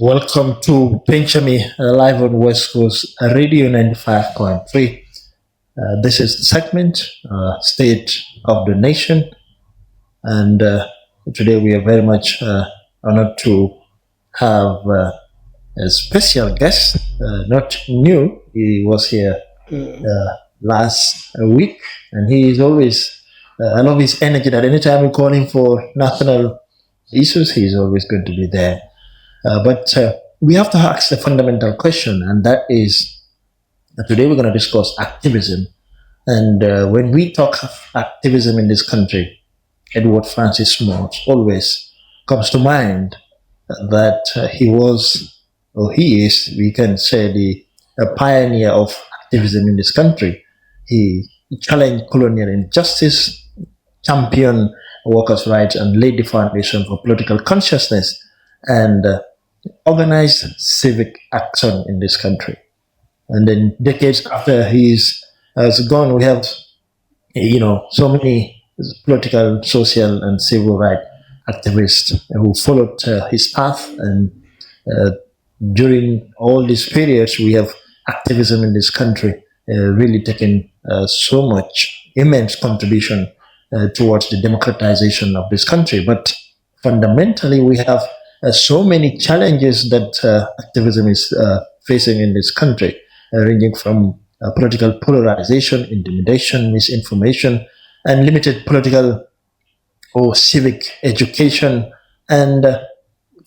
Welcome to PENCHA live on West Coast Radio 95.3. This is the segment, State of the Nation, and today we are very much honored to have a special guest, not new. He was here last week, and he is always, I love his energy that anytime we call him for national issues, he's always going to be there. But we have to ask the fundamental question, and that is today we're going to discuss activism. And when we talk of activism in this country, Edward Francis Smalls always comes to mind that he was, or he is, we can say, the pioneer of activism in this country. He challenged colonial injustice, championed workers' rights, and laid the foundation for political consciousness and organized civic action in this country. And then decades after has gone, we have so many political, social, and civil rights activists who followed his path. And during all these periods, we have activism in this country really taken so much immense contribution towards the democratization of this country. But fundamentally, we have so many challenges that activism is facing in this country, ranging from political polarization, intimidation, misinformation, and limited political or civic education, and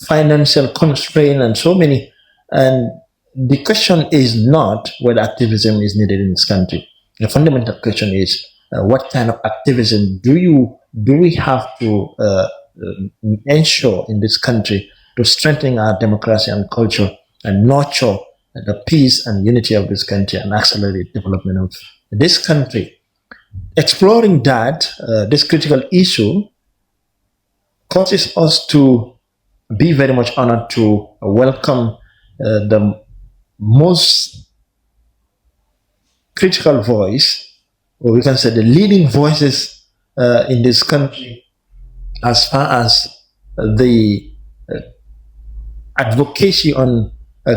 financial constraint, and so many. And the question is not whether activism is needed in this country. The fundamental question is what kind of activism do we have to ensure in this country to strengthen our democracy and culture and nurture the peace and unity of this country and accelerate development of this country. Exploring that, this critical issue, causes us to be very much honored to welcome the most critical voice, or we can say the leading voices in this country as far as the advocacy on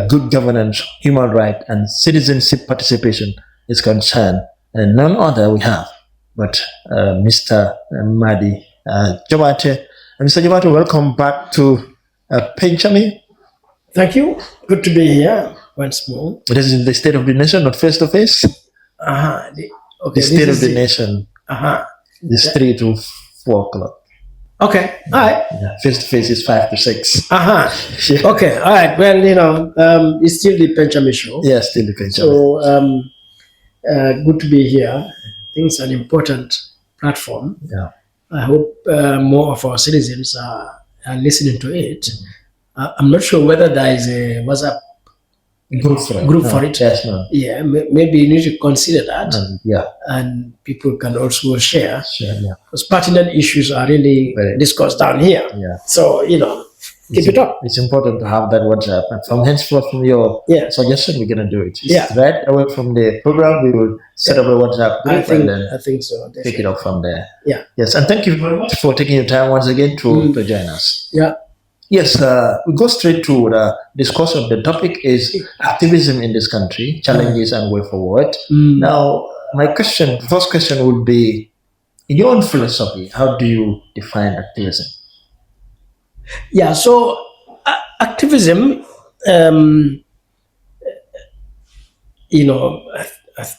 good governance, human rights, and citizenship participation is concerned. And none other we have but Mr. MADI JOBARTEH. Mr. JOBARTEH, welcome back to PENCHA. Thank you. Good to be here once more. This is the State of the Nation, not face to face. Okay. The State of the Nation. It's 3 to 4 o'clock. Okay. All right. Face to face is 5 to 6. Yeah. Okay. All right. Well, it's still the PENCHA show. Yeah, still the PENCHA. So good to be here. I think it's an important platform. Yeah. I hope more of our citizens are listening to it. I'm not sure whether there is a WhatsApp group for it. Yes, no. Yeah, maybe you need to consider that. Yeah. And people can also share. Yeah. Because pertinent issues are really discussed down here. Yeah. So, keep it up. It's important to have that WhatsApp. And from henceforth, from your suggestion, we're going to do it. Right away from the program, we will set up a WhatsApp group I think so. Definitely. Pick it up from there. Yeah. Yes, and thank you very much for taking your time once again to join us. Yeah. Yes, we go straight to the discussion. The topic is activism in this country, challenges and way forward. Now, my first question would be, in your own philosophy, how do you define activism? Yeah, so activism, I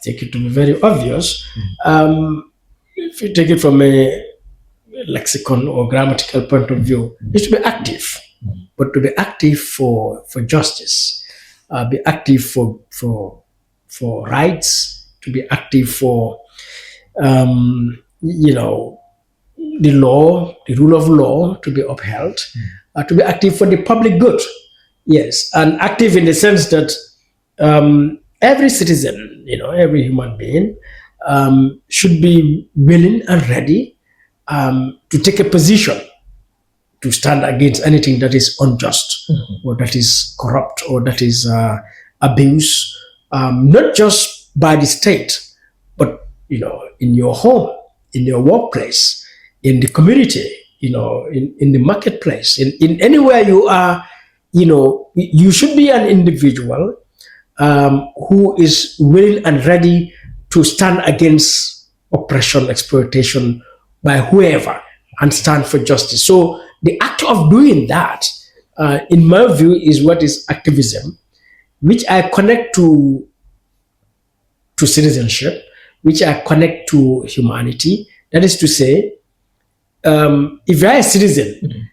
take it to be very obvious. If you take it from a lexicon or grammatical point of view, is to be active, but to be active for justice, be active for rights, to be active for the law, the rule of law to be upheld, to be active for the public good. Yes, and active in the sense that every citizen, every human being should be willing and ready to take a position to stand against anything that is unjust or that is corrupt or that is abuse, not just by the state, but in your home, in your workplace, in the community, in the marketplace, in anywhere you are you should be an individual who is willing and ready to stand against oppression, exploitation by whoever, and stand for justice. So the act of doing that, in my view, is what is activism, which I connect to citizenship, which I connect to humanity. That is to say, if you're a citizen,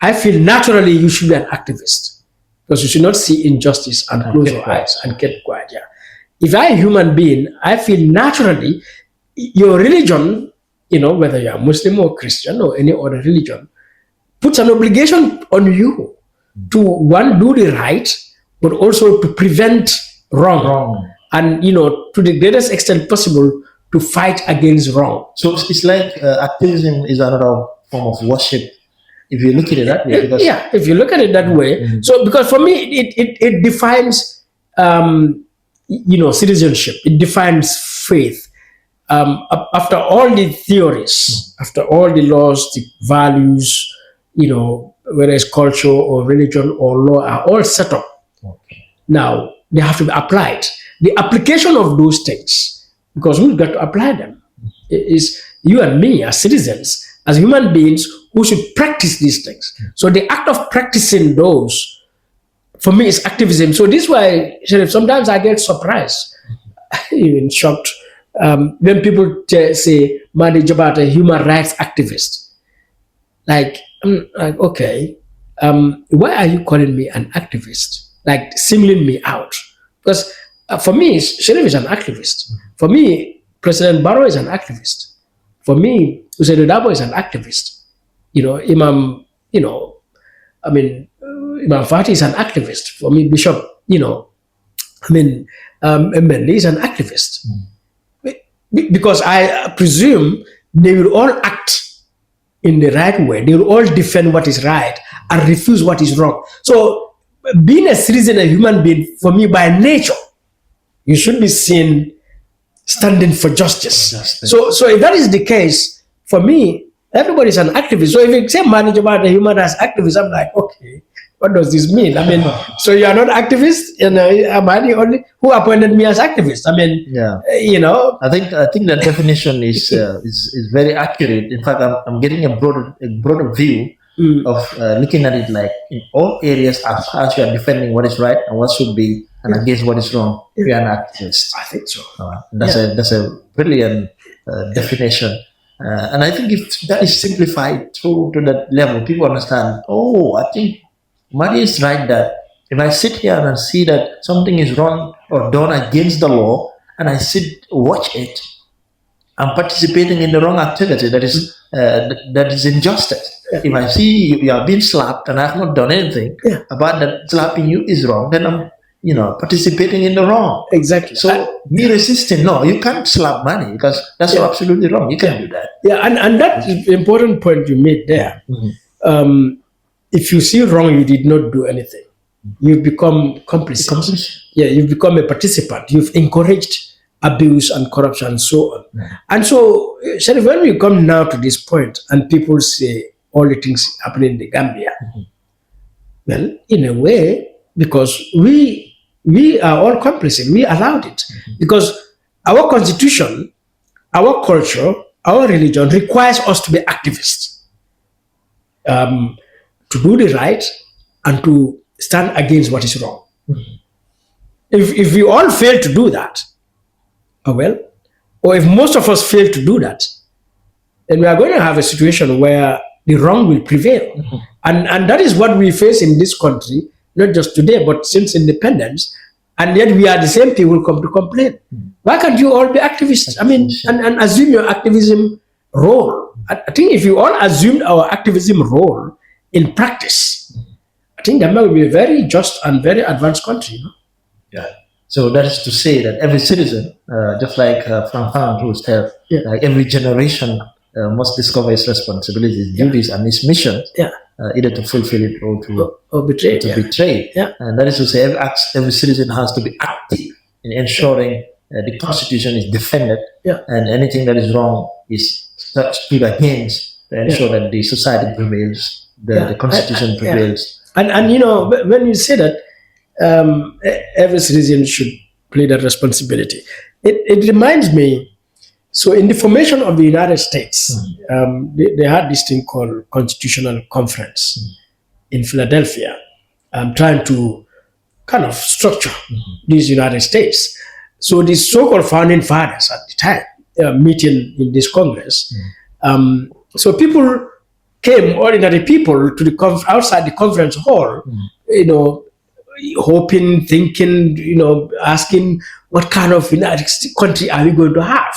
I feel naturally you should be an activist, because you should not see injustice and close your eyes and keep quiet. Yeah. If you're a human being, I feel naturally your religion, whether you're Muslim or Christian or any other religion, puts an obligation on you to, one, do the right, but also to prevent wrong. And to the greatest extent possible, to fight against wrong. So it's like activism is another form of worship, if you look at it that way. Because if you look at it that way. So because for me, it defines citizenship. It defines faith. After all the theories, after all the laws, the values, whether it's culture or religion or law, are all set up. Now they have to be applied. The application of those things, because we've got to apply them, is you and me as citizens, as human beings who should practice these things. So the act of practicing those, for me, is activism. So this is why, Sheriff, sometimes I get surprised, even shocked, when people say, MADI JOBARTEH, human rights activist. Like, I'm like, okay, why are you calling me an activist? Like, singling me out? Because for me, Sheriff is an activist. For me, President Barrow is an activist. For me, Usaid Dabo is an activist. Imam Fati is an activist. For me, Bishop, Mbende is an activist. Because I presume they will all act in the right way. They will all defend what is right and refuse what is wrong. So being a citizen, a human being, for me, by nature, you should be seen standing for justice. So if that is the case, for me, everybody is an activist. So if you say MADI JOBARTEH, human rights activist, I'm like, okay, what does this mean? So you are not activist? Am I the only who appointed me as activist? I think that definition is very accurate. In fact, I'm getting a broader view of looking at it like in all areas as you are defending what is right and what should be and against what is wrong. You are an activist. I think so. That's a brilliant definition. And I think if that is simplified to that level, people understand, I think MADI is right that if I sit here and see that something is wrong or done against the law, and I watch it, I'm participating in the wrong activity that is injustice. If I see you are being slapped and I have not done anything about that slapping you is wrong, then I'm participating in the wrong. Exactly. So me resisting, no, you can't slap money because that's absolutely wrong. You can't do that. Yeah, and that is an important point you made there. If you see wrong, you did not do anything. You've become complicit. Yeah, you've become a participant. You've encouraged abuse and corruption and so on. And so, Sheriff, when we come now to this point and people say all the things happening in the Gambia, well, in a way, because we are all complicit, we allowed it. Because our constitution, our culture, our religion requires us to be activists, to do the right and to stand against what is wrong. If we all fail to do that, or if most of us fail to do that, then we are going to have a situation where the wrong will prevail. And that is what we face in this country, not just today, but since independence. And yet we are the same people who come to complain. Why can't you all be activists? And assume your activism role. I think if you all assumed our activism role in practice, I think that will be a very just and very advanced country. Yeah. So that is to say that every citizen, just like Frank Fanon who said, like every generation must discover its responsibilities, duties, and its mission, either to fulfill it or betray it. Betray. And that is to say, every citizen has to be active in ensuring the Constitution is defended, and anything that is wrong is stood against to ensure that the society prevails, the Constitution prevails. And when you say that every citizen should play that responsibility, it reminds me. So in the formation of the United States, they had this thing called Constitutional Conference in Philadelphia, trying to kind of structure these United States. So these so-called founding fathers at the time meeting in this Congress. So people came, ordinary people, to the outside the conference hall, hoping, thinking, asking, what kind of United country are we going to have?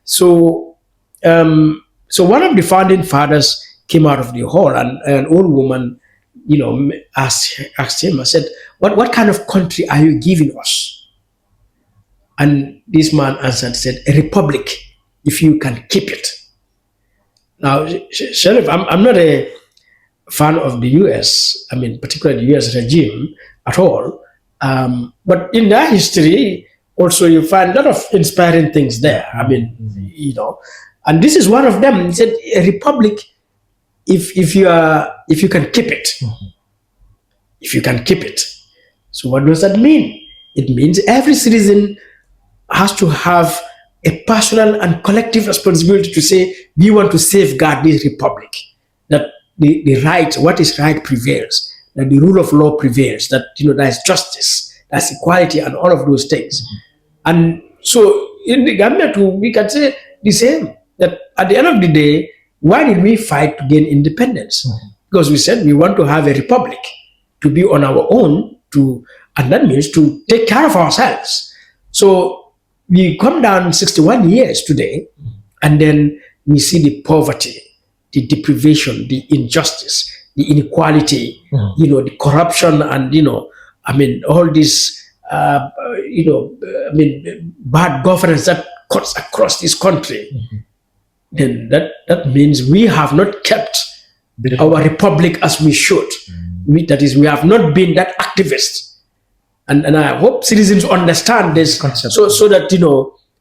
So, so one of the founding fathers came out of the hall, and an old woman, asked him. I said, "What kind of country are you giving us?" And this man answered, said, "A republic, if you can keep it." Now, Sheriff, I'm not a fan of the U.S. I mean, particularly the U.S. regime at all. But in their history, also you find a lot of inspiring things there. I mean, and this is one of them. He said, "A republic, if you can keep it, if you can keep it." So what does that mean? It means every citizen has to have a personal and collective responsibility to say, we want to safeguard this republic, that the right, what is right prevails, that the rule of law prevails, that there's justice, there's equality, and all of those things. And so in the Gambia too, we can say the same, that at the end of the day, why did we fight to gain independence? Because we said we want to have a republic, to be on our own, and that means to take care of ourselves. So we come down 61 years today, and then we see the poverty, the deprivation, the injustice, the inequality, the corruption, and all this, bad governance that cuts across this country. Then that means we have not kept our republic as we should. That is, we have not been that activist. And I hope citizens understand this, so that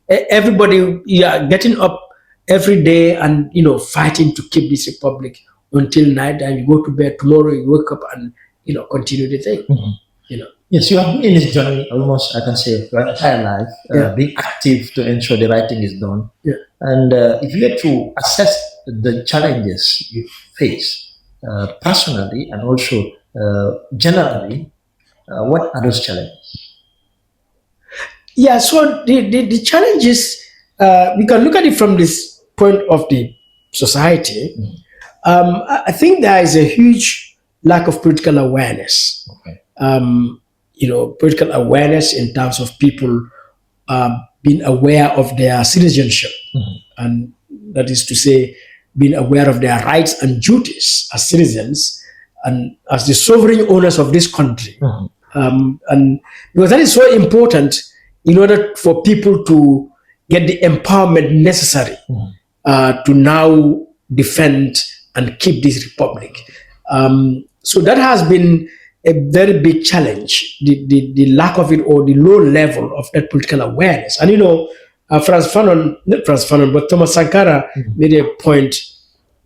everybody getting up every day and fighting to keep this republic until night, and you go to bed tomorrow, you wake up and continue the thing. Yes, you have been in this journey almost, I can say, your entire life, being active to ensure the right thing is done. And if you had to assess the challenges you face personally and also generally, what are those challenges? Yeah, so the challenges, we can look at it from this point of the society. I think there is a huge lack of political awareness. Political awareness in terms of people being aware of their citizenship, and that is to say, being aware of their rights and duties as citizens and as the sovereign owners of this country. And because that is so important in order for people to get the empowerment necessary to now defend and keep this republic. So that has been a very big challenge, the lack of it, or the low level of that political awareness. And but Thomas Sankara made a point: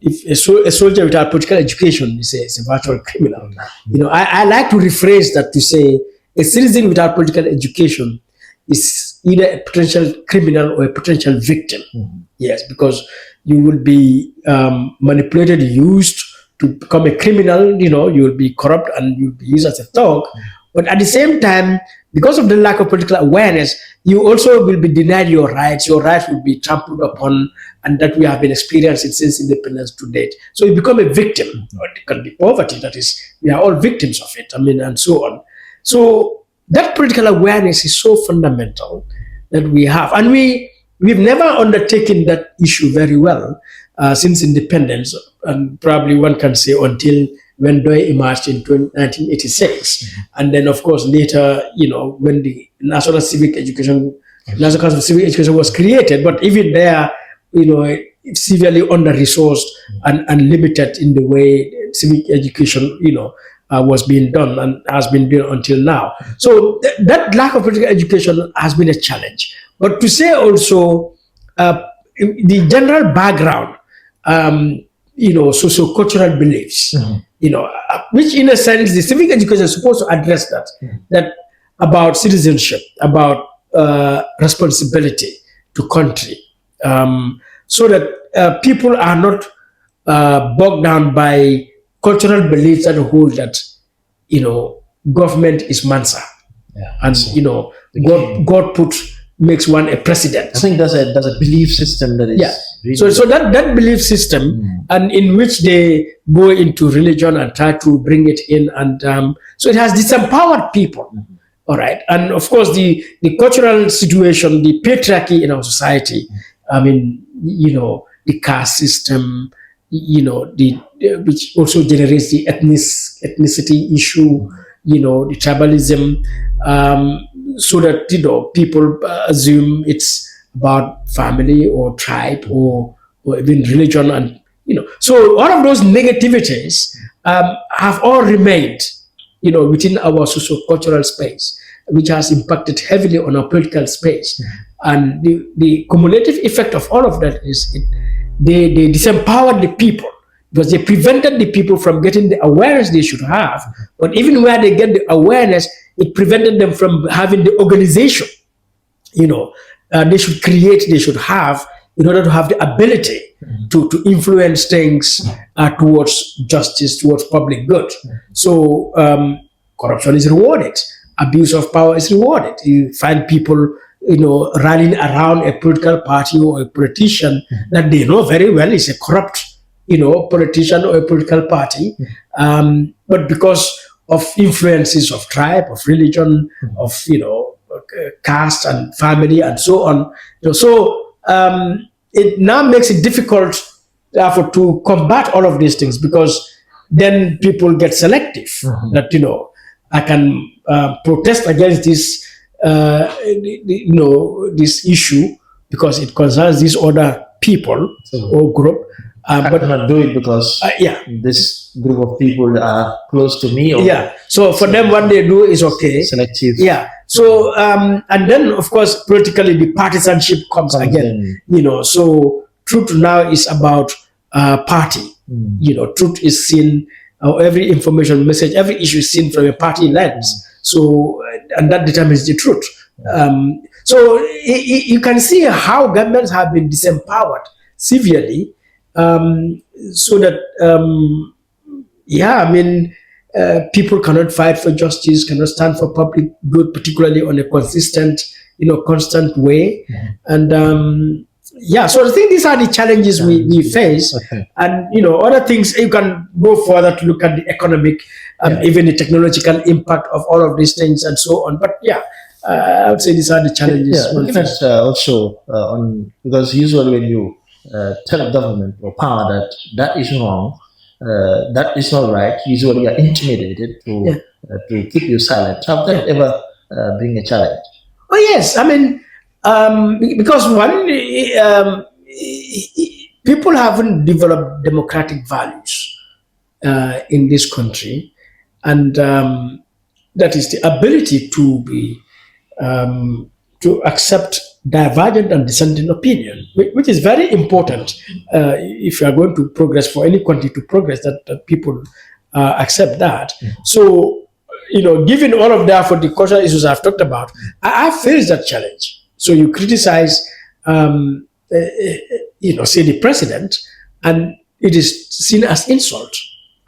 if a soldier without political education is a virtual criminal. I like to rephrase that to say a citizen without political education is either a potential criminal or a potential victim. Yes, because you will be manipulated, used to become a criminal. You will be corrupt and you'll be used as a thug. But at the same time, because of the lack of political awareness, you also will be denied your rights. Your rights will be trampled upon, and that we have been experiencing since independence to date. So you become a victim. It can be poverty, that is, we are all victims of it, and so on. So that political awareness is so fundamental that we have. And we've never undertaken that issue very well since independence, and probably one can say until when Doi emerged in 1986. And then, of course, later, when the National Council of Civic Education was created, but even there, severely under-resourced and limited in the way civic education, was being done and has been done until now. So that lack of political education has been a challenge. But to say also the general background, socio-cultural beliefs, which in a sense, the civic education is supposed to address that, that about citizenship, about responsibility to country, so that people are not bogged down by cultural beliefs that hold that, government is Mansa. Yeah. And, God makes one a president. I think there's a belief system that is. Yeah. Really So that belief system, and in which they go into religion and try to bring it in, and so it has disempowered people. All right, and of course the cultural situation, the patriarchy in our society. I mean, the caste system, which also generates the ethnicity issue, the tribalism, so that people assume it's about family or tribe or even religion, and so all of those negativities have all remained within our socio-cultural space, which has impacted heavily on our political space. And the cumulative effect of all of that is they disempowered the people, because they prevented the people from getting the awareness they should have. But even where they get the awareness, it prevented them from having the organization they should create, they should have, in order to have the ability to influence things towards justice, towards public good. So corruption is rewarded, abuse of power is rewarded. You find people rallying around a political party or a politician that they know very well is a corrupt politician or a political party, but because of influences of tribe, of religion, of caste and family and so on. It now makes it difficult, therefore, to combat all of these things, because then people get selective. That I can protest against this this issue because it concerns these other people or group. But cannot do it because this group of people are close to me. Or so for them, what they do is okay. Selective. So and then of course politically the partisanship comes again. So truth now is about party. Truth is seen, every information message, every issue is seen from a party lens. So and that determines the truth. So you can see how governments have been disempowered severely. So that people cannot fight for justice, cannot stand for public good, particularly on a consistent, constant way. And so I think these are the challenges we face. And other things, you can go further to look at the economic, even the technological impact of all of these things and so on. But I would say these are the challenges. Looking at also because usually when you tell government or power that is wrong, that is not right, usually you are intimidated to keep you silent. Have that ever been a challenge? Oh yes, I mean, because one, people haven't developed democratic values in this country, and that is the ability to be to accept divergent and dissenting opinion, which is very important if you are going to progress, for any country to progress, that people accept that. So, given all of that, for the cultural issues I've talked about, I faced that challenge. So you criticize, say the president, and it is seen as insult,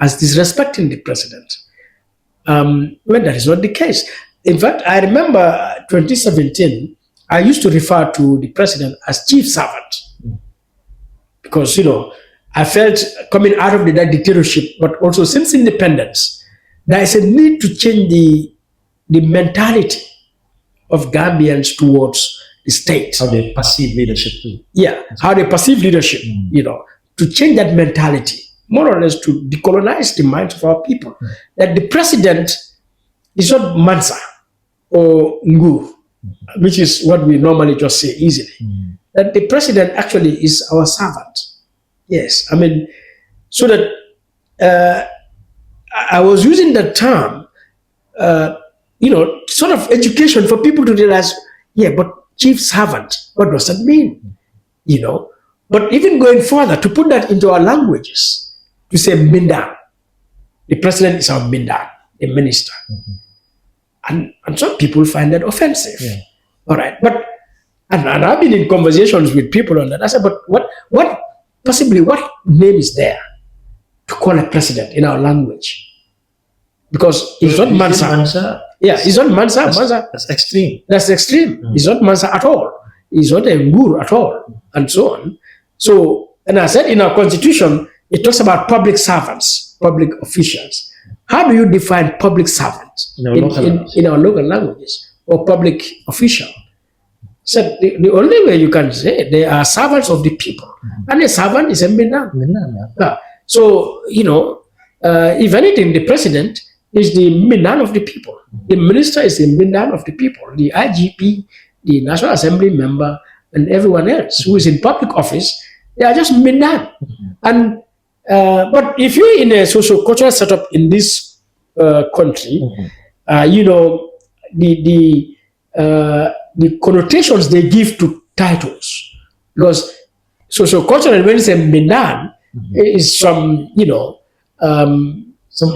as disrespecting the president, when that is not the case. In fact, I remember 2017, I used to refer to the president as chief servant, because, I felt coming out of that dictatorship, but also since independence, there is a need to change the mentality of Gambians towards the state. How they perceive leadership too. How they perceive leadership, to change that mentality, more or less to decolonize the minds of our people. That the president is not Mansa or Ngu, which is what we normally just say easily. That the president actually is our servant. Yes, I mean, so that I was using that term, sort of education for people to realize, but chief servant, what does that mean? But even going further, to put that into our languages, to say Minda, the president is our Mindan, the minister. And some people find that offensive. Yeah. All right. But and I've been in conversations with people on that. I said, but what name is there to call a president in our language? Because it's not Mansa. Yeah, it's not Mansa. That's extreme. That's extreme. It's not Mansa at all. It's not a Ngur at all, and so on. So, and I said in our constitution, it talks about public servants, public officials. How do you define public servants in our local languages, or public official? So the only way you can say they are servants of the people, and a servant is a Mindan. So if anything, the president is the Mindan of the people. The minister is the Mindan of the people. The IGP, the National Assembly member, and everyone else who is in public office, they are just Mindan. And but if you're in a socio-cultural setup in this country, the connotations they give to titles, because socio-cultural, when it's a Mindan, is some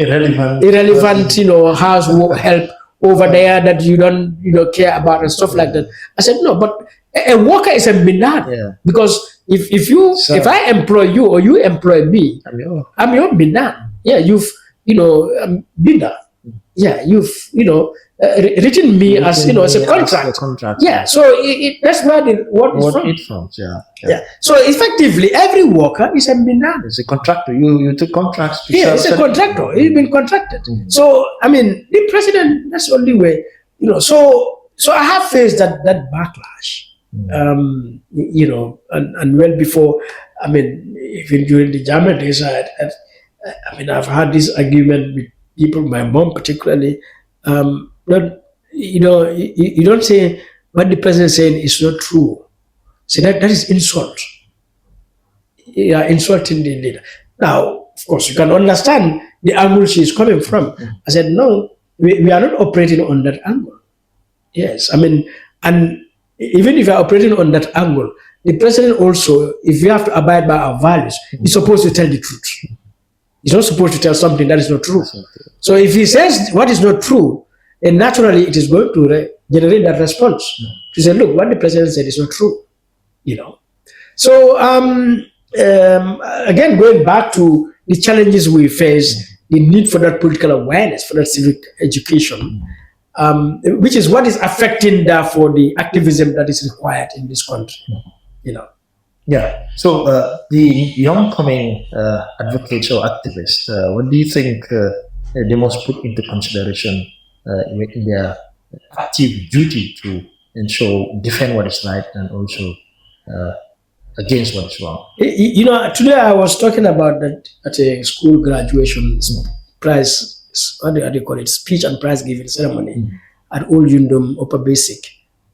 irrelevant household help over there that you don't care about and stuff like that. I said no, but a worker is a Mindan, because if I employ you or you employ me, I'm your Mindan. Yeah, you've Mindan. Yeah, you've written me as as a contract. Yeah, so that's where the word is from. Yeah. So effectively, every worker is a Mindan. It's a contractor. You took contracts. It's a contractor. He's been contracted. So I mean, the president. That's the only way. So I have faced that backlash. And well before. I mean, even during the German days, I've had this argument with people, my mom particularly. But you don't say what the president is saying is not true. Say that is insult. You are insulting the leader. Now, of course, you can understand the angle she is coming from. I said, no, we are not operating on that angle. Yes, I mean, and even if you are operating on that angle, the president also, if you have to abide by our values, is supposed to tell the truth. He's not supposed to tell something that is not true. So if he says what is not true, then naturally it is going to generate that response to say, look, what the president said is not true. So again, going back to the challenges we face, the need for that political awareness, for that civic education, which is what is affecting, therefore, the activism that is required in this country. Yeah. So the young coming advocates or activists, what do you think they must put into consideration in their active duty to defend what is right and also against what is wrong? Today I was talking about that at a school graduation prize, what do you call it, speech and prize giving ceremony at Old Yundum Upper Basic.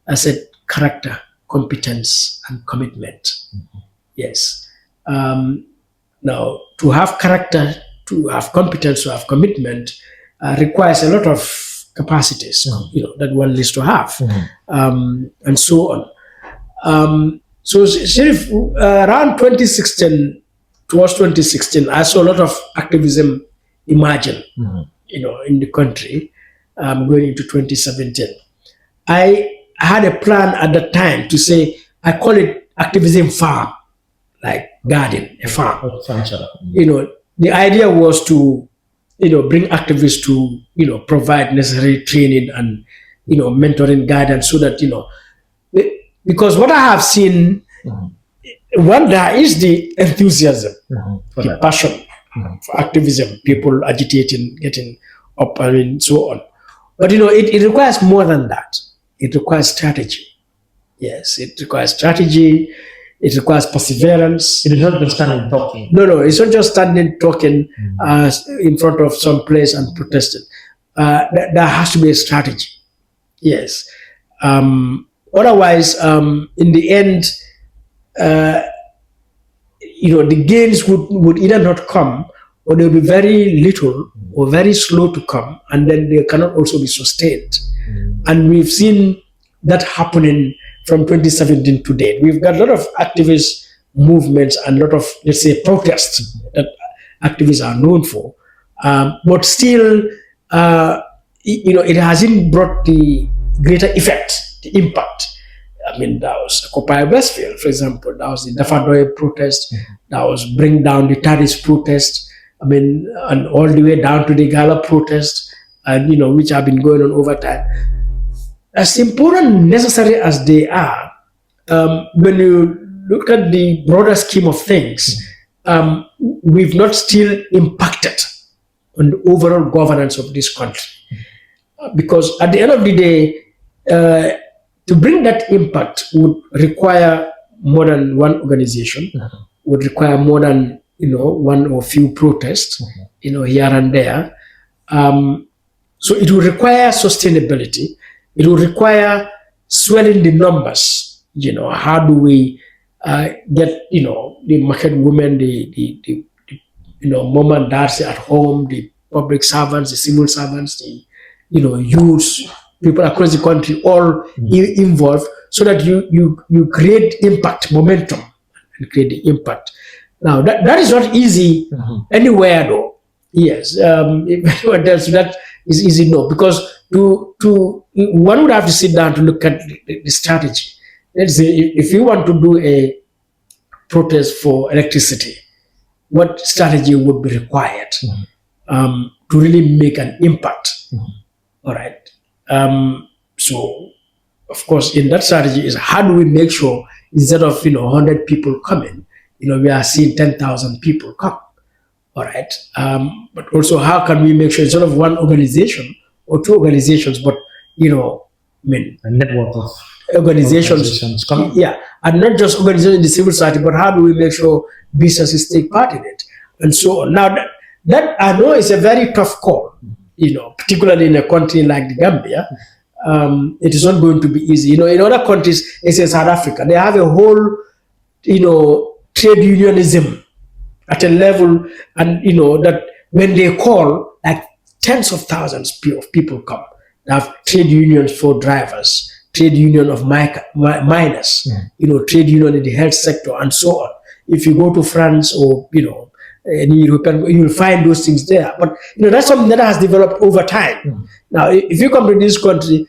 I said character, competence, and commitment. Yes. Now, to have character, to have competence, to have commitment requires a lot of capacities, that one needs to have, and so on. So, Sheriff, around 2016, towards 2016, I saw a lot of activism emerging, in the country, going into 2017. I had a plan at the time to say, I call it activism farm, like garden, a farm. The idea was to, bring activists to, provide necessary training and, mentoring guidance so that, because what I have seen, one, there is the enthusiasm, the passion for activism, people agitating, getting up, and so on. But, it requires more than that. It requires strategy. Yes, it requires strategy. It requires perseverance. It is not just standing talking. No, it's not just standing talking in front of some place and protesting. There has to be a strategy. Yes. Otherwise, in the end, the gains would either not come, or they'll be very little or very slow to come, and then they cannot also be sustained. And we've seen that happening from 2017 to date. We've got a lot of activist movements and a lot of, let's say, protests that activists are known for. but still, it hasn't brought the greater effect, the impact. I mean, that was Occupy Westfield, for example. That was the Dafadoy protest. That was Bring Down the Tariffs protest. I mean, and all the way down to the Gala protest, and which have been going on over time. As important and necessary as they are, when you look at the broader scheme of things, we've not still impacted on the overall governance of this country. Because at the end of the day, to bring that impact would require more than one organization, would require more than one or few protests, here and there. So it will require sustainability. It will require swelling the numbers. How do we get the market women, the mom and dads at home, the public servants, the civil servants, the youths, people across the country, all involved, so that you create impact, momentum, and create the impact. Now that is not easy anywhere, though. Yes, if anyone tells you that is easy, no, because to one would have to sit down to look at the strategy. Let's say if you want to do a protest for electricity, what strategy would be required to really make an impact? All right. So, of course, in that strategy is how do we make sure instead of 100 people coming, we are seeing 10,000 people come. All right. But also, how can we make sure instead of one organization or two organizations, but a network of organizations come. Yeah, and not just organizations in the civil society, but how do we make sure businesses take part in it, and so on. Now that I know is a very tough call. Particularly in a country like the Gambia, it is not going to be easy. In other countries, it's in South Africa, they have a whole, trade unionism at a level, and that when they call, like tens of thousands of people come. They have trade unions for drivers, trade union of miners, trade union in the health sector, and so on. If you go to France or any European, you will find those things there. But that's something that has developed over time. Now, if you come to this country,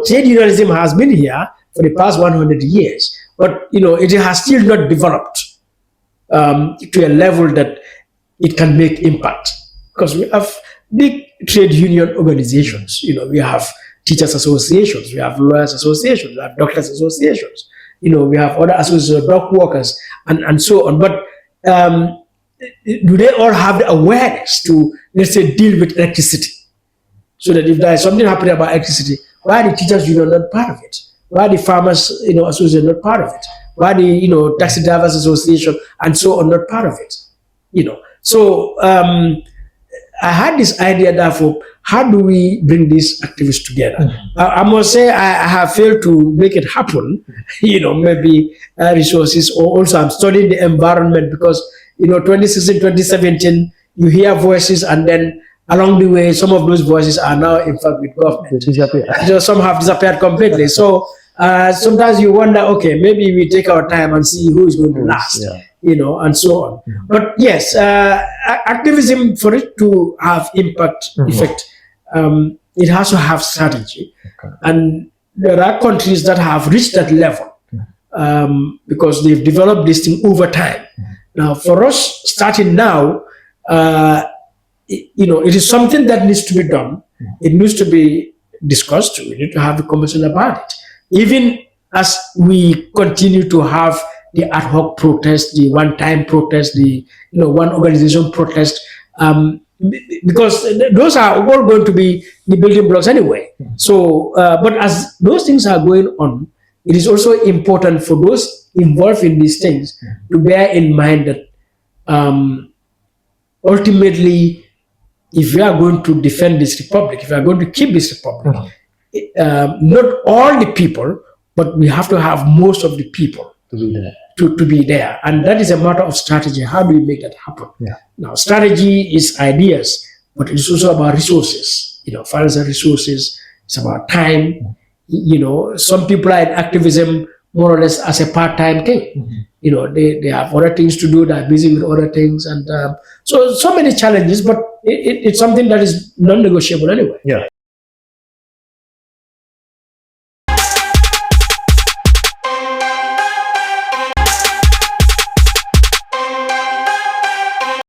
trade unionism has been here for the past 100 years, but it has still not developed to a level that it can make impact. Because we have big trade union organizations. We have teachers associations, we have lawyers associations, we have doctors associations. We have other associations of dock workers and so on. But do they all have the awareness to, let's say, deal with electricity? So that if there is something happening about electricity, why are the teachers union not part of it? Why are the farmers association not part of it? Why are the taxi drivers association and so on not part of it? So I had this idea, therefore, how do we bring these activists together? I must say I have failed to make it happen. Maybe resources, or also I'm studying the environment, because 2016, 2017, you hear voices, and then along the way, some of those voices are now, in fact, with government. Some have disappeared completely. So sometimes you wonder, okay, maybe we take our time and see who is going to last, and so on. But yes, activism, for it to have impact, effect, it has to have strategy. And there are countries that have reached that level because they've developed this thing over time. Now, for us, starting now, it is something that needs to be done. It needs to be discussed. We need to have a conversation about it. Even as we continue to have the ad hoc protest, the one-time protest, the one organization protest, because those are all going to be the building blocks anyway. So, but as those things are going on, it is also important for those involved in these things to bear in mind that ultimately, if we are going to defend this republic, if we are going to keep this republic, not all the people, but we have to have most of the people to be there. And that is a matter of strategy. How do we make that happen? Now, strategy is ideas, but it's also about resources, financial resources. It's about time. Some people are in activism more or less as a part-time thing. they have other things to do. They're busy with other things, and so many challenges. But it's something that is non-negotiable anyway. Yeah.